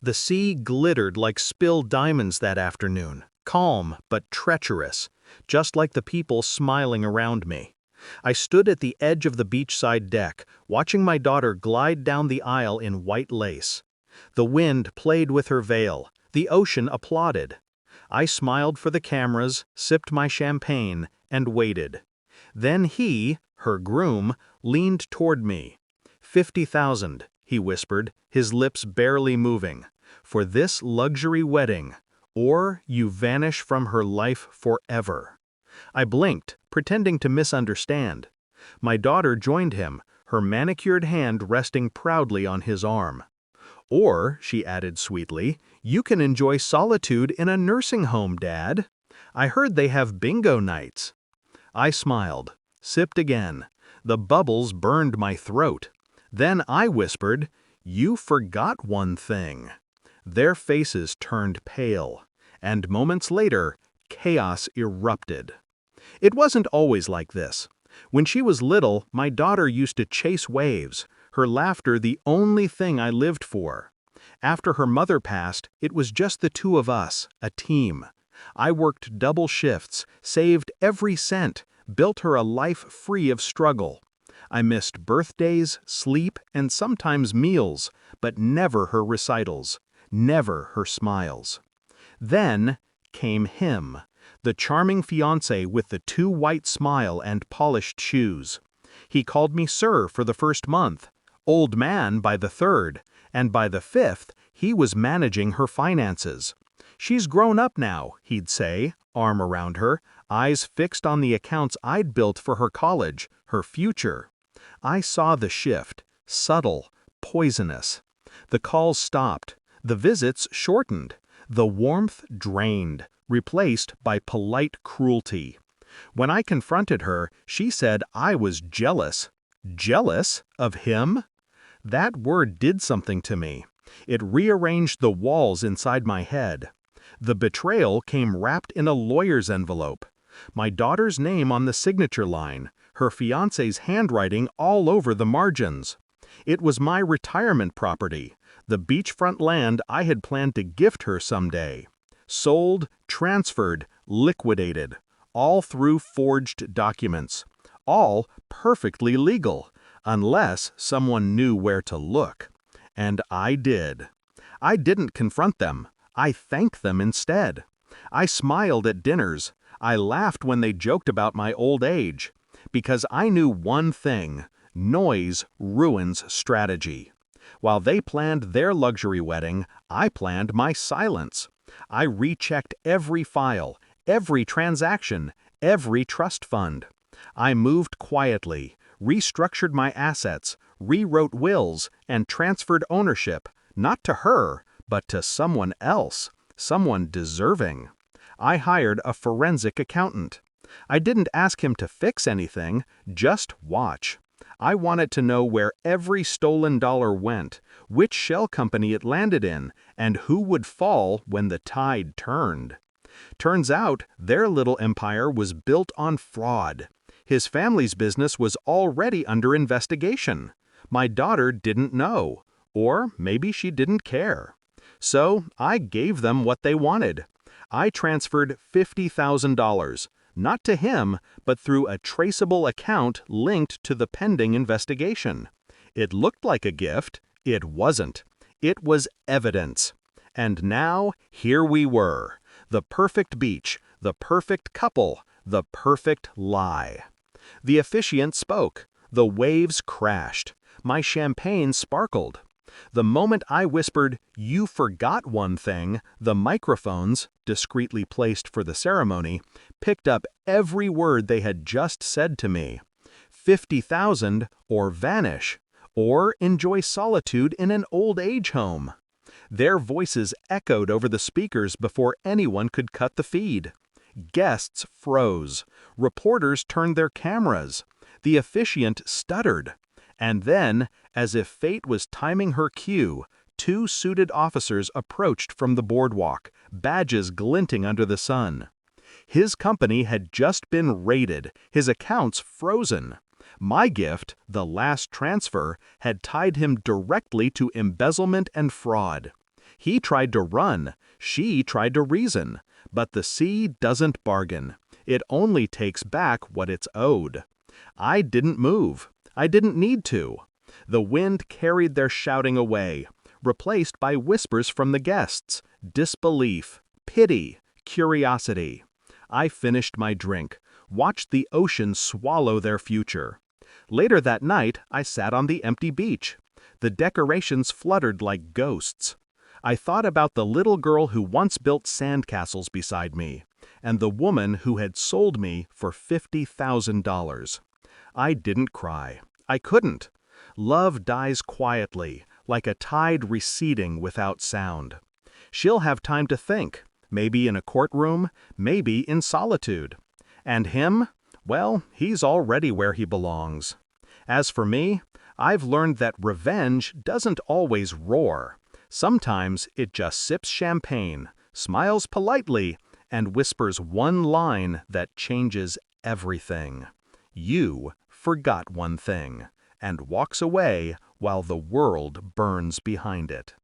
The sea glittered like spilled diamonds that afternoon, calm but treacherous, just like the people smiling around me. I stood at the edge of the beachside deck, watching my daughter glide down the aisle in white lace. The wind played with her veil, the ocean applauded. I smiled for the cameras, sipped my champagne, and waited. Then he, her groom, leaned toward me. 50,000, he whispered, his lips barely moving, for this luxury wedding, or you vanish from her life forever. I blinked, pretending to misunderstand. My daughter joined him, her manicured hand resting proudly on his arm. Or, she added sweetly, you can enjoy solitude in a nursing home, Dad. I heard they have bingo nights. I smiled, sipped again. The bubbles burned my throat. Then I whispered, you forgot one thing. Their faces turned pale, and moments later, chaos erupted. It wasn't always like this. When she was little, my daughter used to chase waves, her laughter the only thing I lived for. After her mother passed, it was just the two of us, a team. I worked double shifts, saved every cent, built her a life free of struggle. I missed birthdays, sleep, and sometimes meals, but never her recitals, never her smiles. Then came him, the charming fiancé with the too white smile and polished shoes. He called me sir for the first month, old man by the third, and by the fifth, he was managing her finances. She's grown up now, he'd say, arm around her, eyes fixed on the accounts I'd built for her college, her future. I saw the shift, subtle, poisonous. The calls stopped, the visits shortened, the warmth drained, replaced by polite cruelty. When I confronted her, she said I was jealous. Jealous of him? That word did something to me. It rearranged the walls inside my head. The betrayal came wrapped in a lawyer's envelope. My daughter's name on the signature line, her fiancé's handwriting all over the margins. It was my retirement property, the beachfront land I had planned to gift her someday. Sold, transferred, liquidated, all through forged documents. All perfectly legal, unless someone knew where to look. And I did. I didn't confront them. I thanked them instead. I smiled at dinners. I laughed when they joked about my old age. Because I knew one thing: noise ruins strategy. While they planned their luxury wedding, I planned my silence. I rechecked every file, every transaction, every trust fund. I moved quietly, restructured my assets, rewrote wills, and transferred ownership, not to her, but to someone else, someone deserving. I hired a forensic accountant. I didn't ask him to fix anything, just watch. I wanted to know where every stolen dollar went, which shell company it landed in, and who would fall when the tide turned. Turns out their little empire was built on fraud. His family's business was already under investigation. My daughter didn't know, or maybe she didn't care. So I gave them what they wanted. I transferred $50,000, not to him, but through a traceable account linked to the pending investigation. It looked like a gift. It wasn't. It was evidence. And now, here we were. The perfect beach, the perfect couple, the perfect lie. The officiant spoke. The waves crashed. My champagne sparkled. The moment I whispered, "You forgot one thing," the microphones, discreetly placed for the ceremony, picked up every word they had just said to me. 50,000, or vanish, or enjoy solitude in an old age home. Their voices echoed over the speakers before anyone could cut the feed. Guests froze. Reporters turned their cameras. The officiant stuttered. And then, as if fate was timing her cue, two suited officers approached from the boardwalk, badges glinting under the sun. His company had just been raided, his accounts frozen. My gift, the last transfer, had tied him directly to embezzlement and fraud. He tried to run, she tried to reason, but the sea doesn't bargain. It only takes back what it's owed. I didn't move. I didn't need to. The wind carried their shouting away, replaced by whispers from the guests, disbelief, pity, curiosity. I finished my drink, watched the ocean swallow their future. Later that night, I sat on the empty beach. The decorations fluttered like ghosts. I thought about the little girl who once built sandcastles beside me, and the woman who had sold me for $50,000. I didn't cry. I couldn't. Love dies quietly, like a tide receding without sound. She'll have time to think, maybe in a courtroom, maybe in solitude. And him? Well, he's already where he belongs. As for me, I've learned that revenge doesn't always roar. Sometimes it just sips champagne, smiles politely, and whispers one line that changes everything. You forgot one thing, and walks away while the world burns behind it.